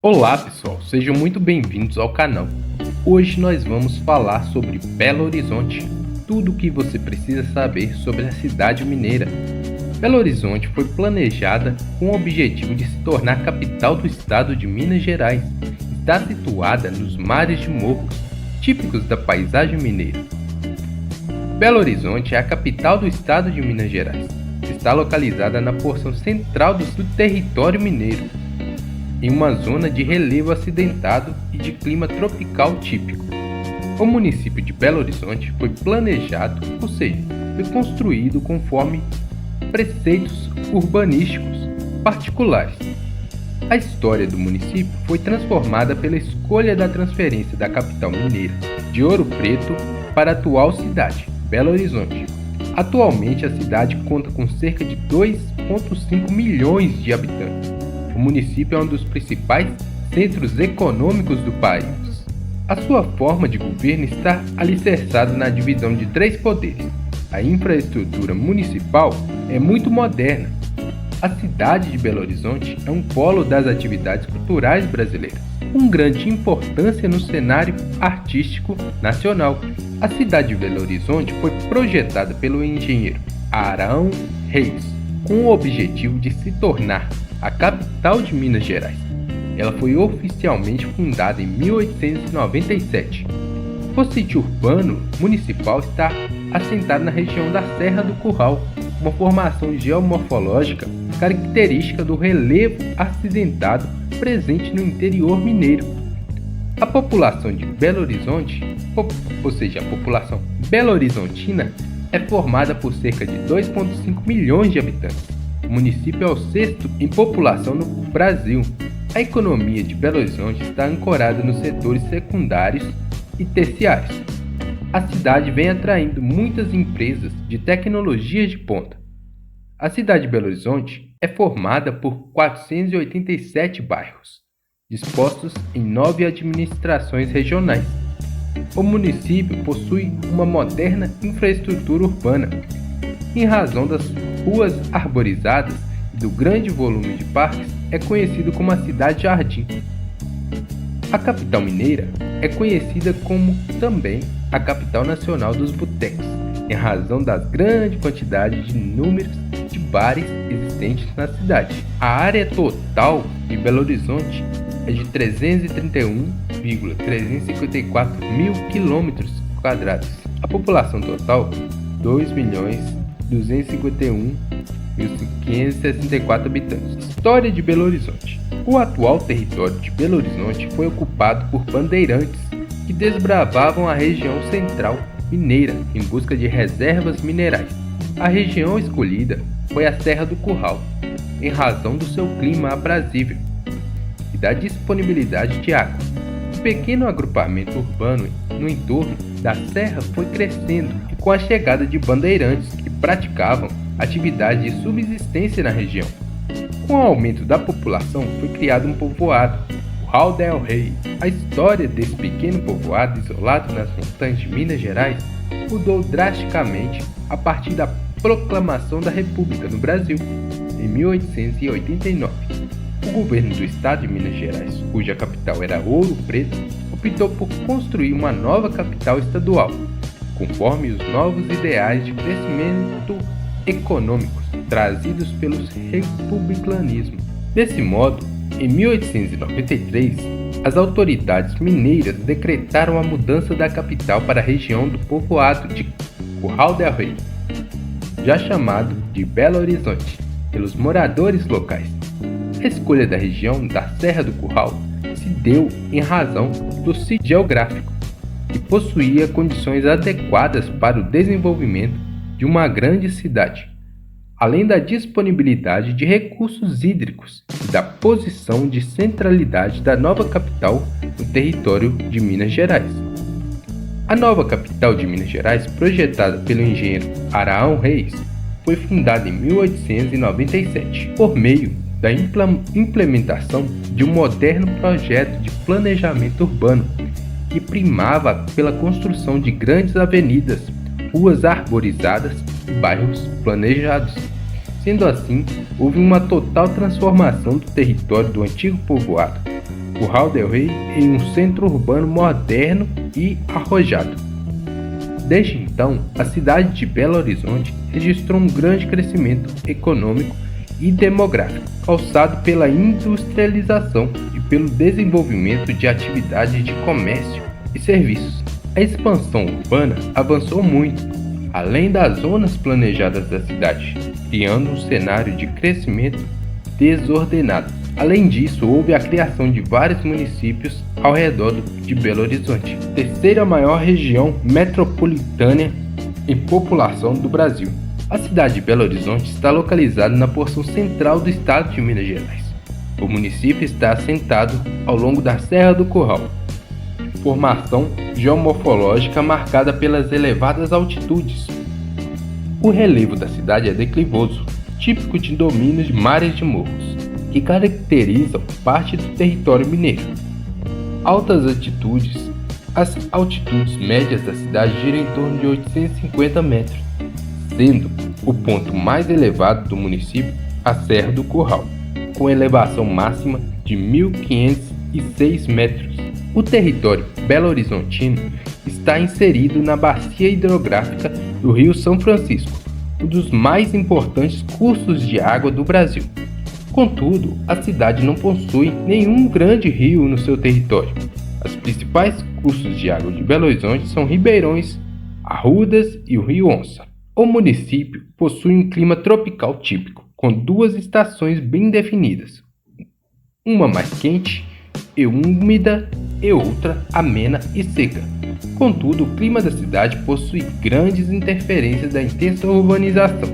Olá pessoal, sejam muito bem-vindos ao canal. Hoje nós vamos falar sobre Belo Horizonte, tudo o que você precisa saber sobre a cidade mineira. Belo Horizonte foi planejada com o objetivo de se tornar capital do estado de Minas Gerais. Está situada nos mares de morros, típicos da paisagem mineira. Belo Horizonte é a capital do estado de Minas Gerais. Está localizada na porção central do território mineiro, em uma zona de relevo acidentado e de clima tropical típico. O município de Belo Horizonte foi planejado, ou seja, foi construído conforme preceitos urbanísticos particulares. A história do município foi transformada pela escolha da transferência da capital mineira de Ouro Preto para a atual cidade, Belo Horizonte. Atualmente a cidade conta com cerca de 2,5 milhões de habitantes. O município é um dos principais centros econômicos do país. A sua forma de governo está alicerçada na divisão de 3 poderes. A infraestrutura municipal é muito moderna. A cidade de Belo Horizonte é um polo das atividades culturais brasileiras, com grande importância no cenário artístico nacional. A cidade de Belo Horizonte foi projetada pelo engenheiro Araão Reis, com o objetivo de se tornar a capital de Minas Gerais. Ela foi oficialmente fundada em 1897. O sítio urbano municipal está assentado na região da Serra do Curral, uma formação geomorfológica característica do relevo acidentado presente no interior mineiro. A população de Belo Horizonte, ou seja, a população belo-horizontina, é formada por cerca de 2,5 milhões de habitantes. O município é o 6º em população no Brasil. A economia de Belo Horizonte está ancorada nos setores secundários e terciários. A cidade vem atraindo muitas empresas de tecnologia de ponta. A cidade de Belo Horizonte é formada por 487 bairros, dispostos em 9 administrações regionais. O município possui uma moderna infraestrutura urbana, em razão das ruas arborizadas e do grande volume de parques, é conhecido como a Cidade Jardim. A capital mineira é conhecida como também a capital nacional dos botecos, em razão da grande quantidade de números de bares existentes na cidade. A área total de Belo Horizonte é de 331,354 mil quilômetros quadrados. A população total, 2.251.564 habitantes. História de Belo Horizonte. O atual território de Belo Horizonte foi ocupado por bandeirantes que desbravavam a região central mineira em busca de reservas minerais. A região escolhida foi a Serra do Curral, em razão do seu clima aprazível e da disponibilidade de água. O pequeno agrupamento urbano no entorno da serra foi crescendo e com a chegada de bandeirantes que praticavam atividade de subsistência na região. Com o aumento da população foi criado um povoado, Curral del Rei. A história desse pequeno povoado isolado nas montanhas de Minas Gerais mudou drasticamente a partir da proclamação da República no Brasil, em 1889. O governo do estado de Minas Gerais, cuja capital era Ouro Preto, optou por construir uma nova capital estadual, conforme os novos ideais de crescimento econômicos trazidos pelo republicanismo. Desse modo, em 1893, as autoridades mineiras decretaram a mudança da capital para a região do povoado de Curral del Rei, já chamado de Belo Horizonte, pelos moradores locais. A escolha da região da Serra do Curral se deu em razão do sítio geográfico, que possuía condições adequadas para o desenvolvimento de uma grande cidade, além da disponibilidade de recursos hídricos e da posição de centralidade da nova capital no território de Minas Gerais. A nova capital de Minas Gerais, projetada pelo engenheiro Araão Reis, foi fundada em 1897, por meio da implementação de um moderno projeto de planejamento urbano que primava pela construção de grandes avenidas, ruas arborizadas e bairros planejados. Sendo assim, houve uma total transformação do território do antigo povoado, Curral del Rey em um centro urbano moderno e arrojado. Desde então, a cidade de Belo Horizonte registrou um grande crescimento econômico e demográfico, causado pela industrialização e pelo desenvolvimento de atividades de comércio e serviços. A expansão urbana avançou muito, além das zonas planejadas da cidade, criando um cenário de crescimento desordenado. Além disso, houve a criação de vários municípios ao redor de Belo Horizonte, terceira maior região metropolitana em população do Brasil. A cidade de Belo Horizonte está localizada na porção central do estado de Minas Gerais. O município está assentado ao longo da Serra do Curral, formação geomorfológica marcada pelas elevadas altitudes. O relevo da cidade é declivoso, típico de domínios de mares de morros, que caracterizam parte do território mineiro. As altitudes médias da cidade giram em torno de 850 metros, sendo o ponto mais elevado do município a Serra do Curral, com elevação máxima de 1.506 metros. O território belo-horizontino está inserido na bacia hidrográfica do Rio São Francisco, um dos mais importantes cursos de água do Brasil. Contudo, a cidade não possui nenhum grande rio no seu território. Os principais cursos de água de Belo Horizonte são Ribeirões, Arrudas e o Rio Onça. O município possui um clima tropical típico, com duas estações bem definidas, uma mais quente e úmida e outra amena e seca. Contudo, o clima da cidade possui grandes interferências da intensa urbanização,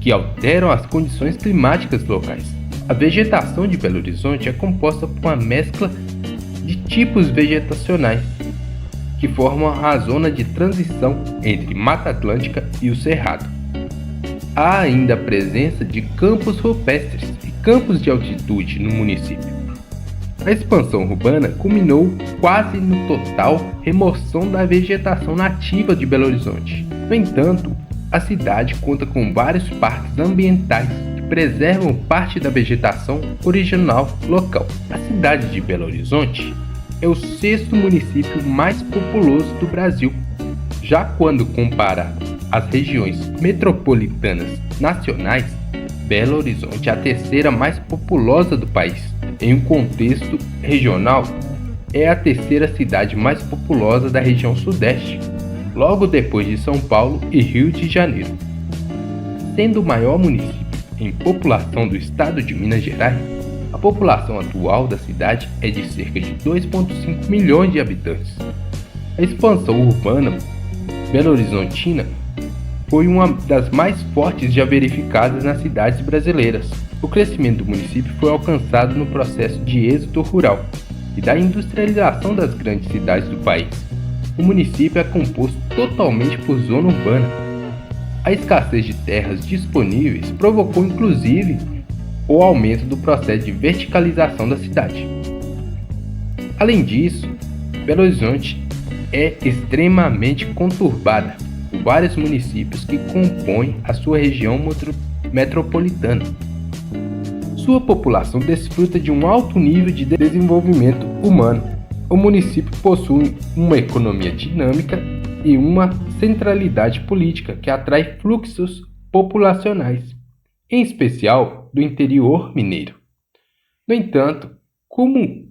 que alteram as condições climáticas locais. A vegetação de Belo Horizonte é composta por uma mescla de tipos vegetacionais, que formam a zona de transição entre Mata Atlântica e o Cerrado. Há ainda a presença de campos rupestres e campos de altitude no município. A expansão urbana culminou quase no total remoção da vegetação nativa de Belo Horizonte. No entanto, a cidade conta com vários parques ambientais que preservam parte da vegetação original local. A cidade de Belo Horizonte é o sexto município mais populoso do Brasil. Já quando comparado às regiões metropolitanas nacionais, Belo Horizonte é a terceira mais populosa do país. Em um contexto regional, é a terceira cidade mais populosa da região Sudeste, logo depois de São Paulo e Rio de Janeiro. Sendo o maior município em população do estado de Minas Gerais, a população atual da cidade é de cerca de 2,5 milhões de habitantes. A expansão urbana belo-horizontina foi uma das mais fortes já verificadas nas cidades brasileiras. O crescimento do município foi alcançado no processo de êxodo rural e da industrialização das grandes cidades do país. O município é composto totalmente por zona urbana. A escassez de terras disponíveis provocou inclusive o aumento do processo de verticalização da cidade. Além disso, Belo Horizonte é extremamente conturbada por vários municípios que compõem a sua região metropolitana. Sua população desfruta de um alto nível de desenvolvimento humano. O município possui uma economia dinâmica e uma centralidade política que atrai fluxos populacionais, em especial do interior mineiro. No entanto, como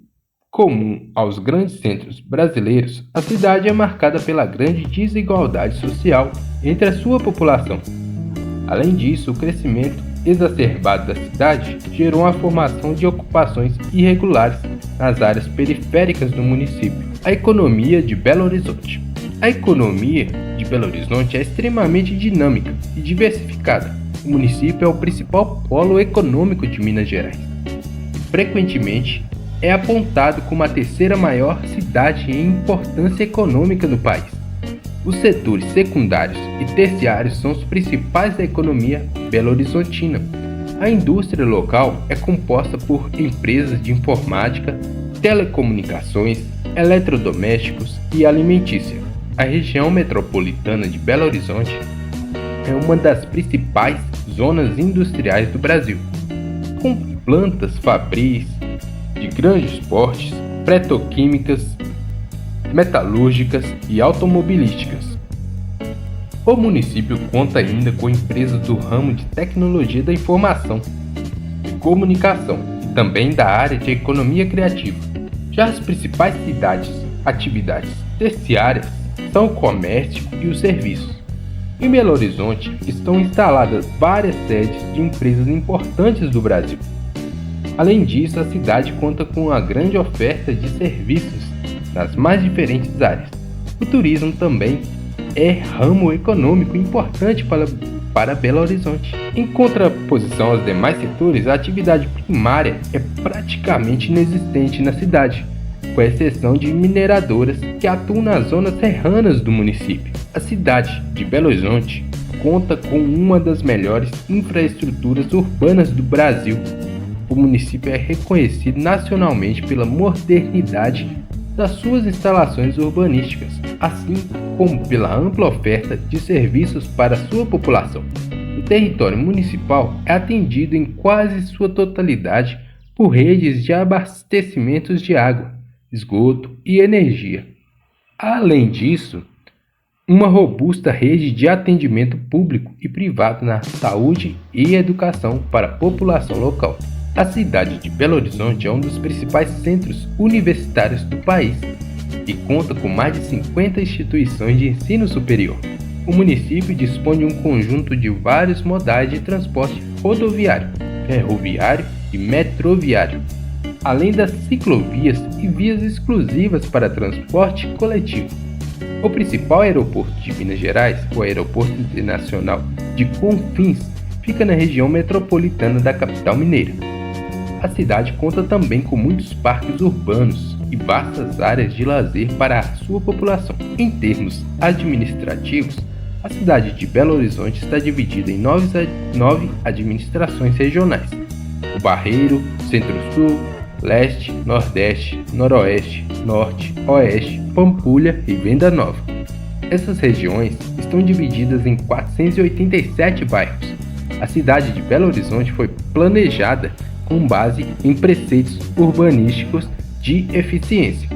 comum aos grandes centros brasileiros, a cidade é marcada pela grande desigualdade social entre a sua população. Além disso, o crescimento exacerbado da cidade gerou a formação de ocupações irregulares nas áreas periféricas do município. A economia de Belo Horizonte. A economia de Belo Horizonte é extremamente dinâmica e diversificada. O município é o principal polo econômico de Minas Gerais. Frequentemente, é apontado como a terceira maior cidade em importância econômica do país. Os setores secundários e terciários são os principais da economia belo-horizontina. A indústria local é composta por empresas de informática, telecomunicações, eletrodomésticos e alimentícia. A região metropolitana de Belo Horizonte é uma das principais zonas industriais do Brasil, com plantas fabris, de grandes portes, petroquímicas, metalúrgicas e automobilísticas. O município conta ainda com empresas do ramo de tecnologia da informação e comunicação e também da área de economia criativa. Já as principais atividades terciárias são o comércio e os serviços. Em Belo Horizonte estão instaladas várias sedes de empresas importantes do Brasil. Além disso, a cidade conta com uma grande oferta de serviços nas mais diferentes áreas. O turismo também é ramo econômico importante para Belo Horizonte. Em contraposição aos demais setores, a atividade primária é praticamente inexistente na cidade, com exceção de mineradoras que atuam nas zonas serranas do município. A cidade de Belo Horizonte conta com uma das melhores infraestruturas urbanas do Brasil. O município é reconhecido nacionalmente pela modernidade das suas instalações urbanísticas, assim como pela ampla oferta de serviços para sua população. O território municipal é atendido em quase sua totalidade por redes de abastecimentos de água, esgoto e energia. Além disso, uma robusta rede de atendimento público e privado na saúde e educação para a população local. A cidade de Belo Horizonte é um dos principais centros universitários do país e conta com mais de 50 instituições de ensino superior. O município dispõe de um conjunto de vários modais de transporte rodoviário, ferroviário e metroviário, além das ciclovias e vias exclusivas para transporte coletivo. O principal aeroporto de Minas Gerais, o Aeroporto Internacional de Confins, fica na região metropolitana da capital mineira. A cidade conta também com muitos parques urbanos e vastas áreas de lazer para a sua população. Em termos administrativos, a cidade de Belo Horizonte está dividida em 9 administrações regionais: o Barreiro, Centro-Sul, Leste, Nordeste, Noroeste, Norte, Oeste, Pampulha e Venda Nova. Essas regiões estão divididas em 487 bairros. A cidade de Belo Horizonte foi planejada com base em preceitos urbanísticos de eficiência.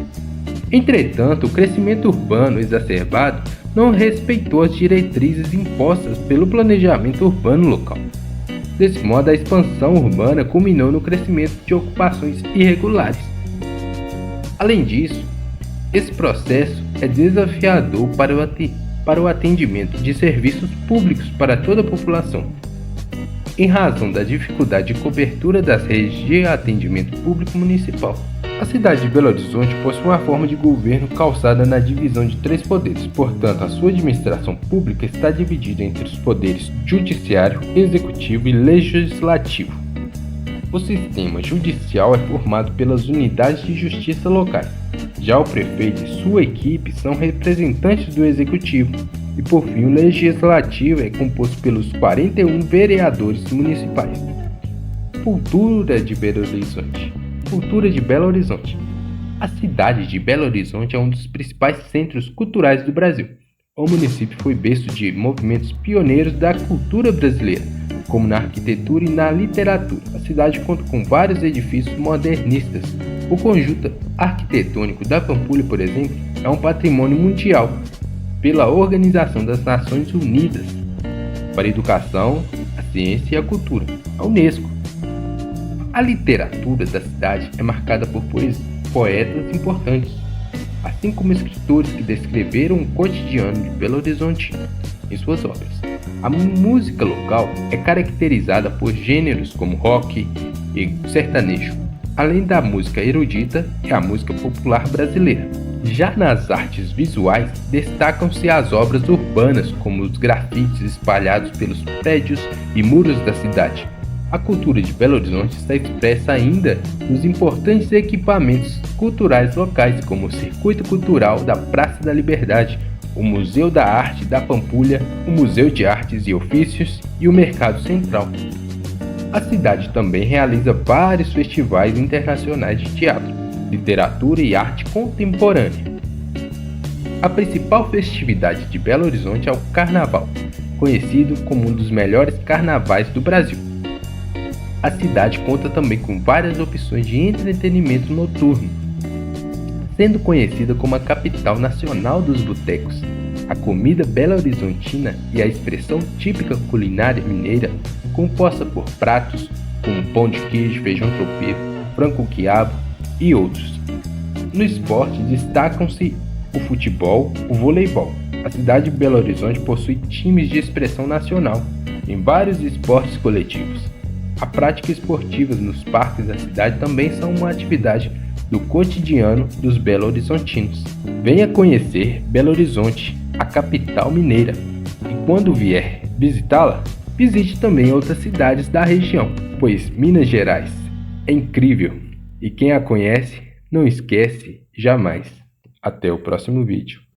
Entretanto, o crescimento urbano exacerbado não respeitou as diretrizes impostas pelo planejamento urbano local. Desse modo, a expansão urbana culminou no crescimento de ocupações irregulares. Além disso, esse processo é desafiador para o atendimento de serviços públicos para toda a população. Em razão da dificuldade de cobertura das redes de atendimento público municipal, a cidade de Belo Horizonte possui uma forma de governo calçada na divisão de 3 poderes. Portanto, a sua administração pública está dividida entre os poderes judiciário, executivo e legislativo. O sistema judicial é formado pelas unidades de justiça locais. Já o prefeito e sua equipe são representantes do executivo. E por fim, o legislativo é composto pelos 41 vereadores municipais. Cultura de Belo Horizonte. Cultura de Belo Horizonte. A cidade de Belo Horizonte é um dos principais centros culturais do Brasil. O município foi berço de movimentos pioneiros da cultura brasileira, como na arquitetura e na literatura. A cidade conta com vários edifícios modernistas. O conjunto arquitetônico da Pampulha, por exemplo, é um patrimônio mundial pela Organização das Nações Unidas para a Educação, a Ciência e a Cultura, a Unesco. A literatura da cidade é marcada por poetas importantes, assim como escritores que descreveram o cotidiano de Belo Horizonte em suas obras. A música local é caracterizada por gêneros como rock e sertanejo. Além da música erudita, é a música popular brasileira. Já nas artes visuais, destacam-se as obras urbanas, como os grafites espalhados pelos prédios e muros da cidade. A cultura de Belo Horizonte está expressa ainda nos importantes equipamentos culturais locais, como o Circuito Cultural da Praça da Liberdade, o Museu da Arte da Pampulha, o Museu de Artes e Ofícios e o Mercado Central. A cidade também realiza vários festivais internacionais de teatro, literatura e arte contemporânea. A principal festividade de Belo Horizonte é o Carnaval, conhecido como um dos melhores carnavais do Brasil. A cidade conta também com várias opções de entretenimento noturno, sendo conhecida como a capital nacional dos botecos. A comida belo-horizontina e a expressão típica culinária mineira, composta por pratos como pão de queijo, feijão tropeiro, frango com quiabo e outros. No esporte destacam-se o futebol, o voleibol. A cidade de Belo Horizonte possui times de expressão nacional em vários esportes coletivos. A prática esportiva nos parques da cidade também são uma atividade do cotidiano dos belo-horizontinos. Venha conhecer Belo Horizonte, a capital mineira. E quando vier visitá-la, visite também outras cidades da região, pois Minas Gerais é incrível e quem a conhece não esquece jamais. Até o próximo vídeo.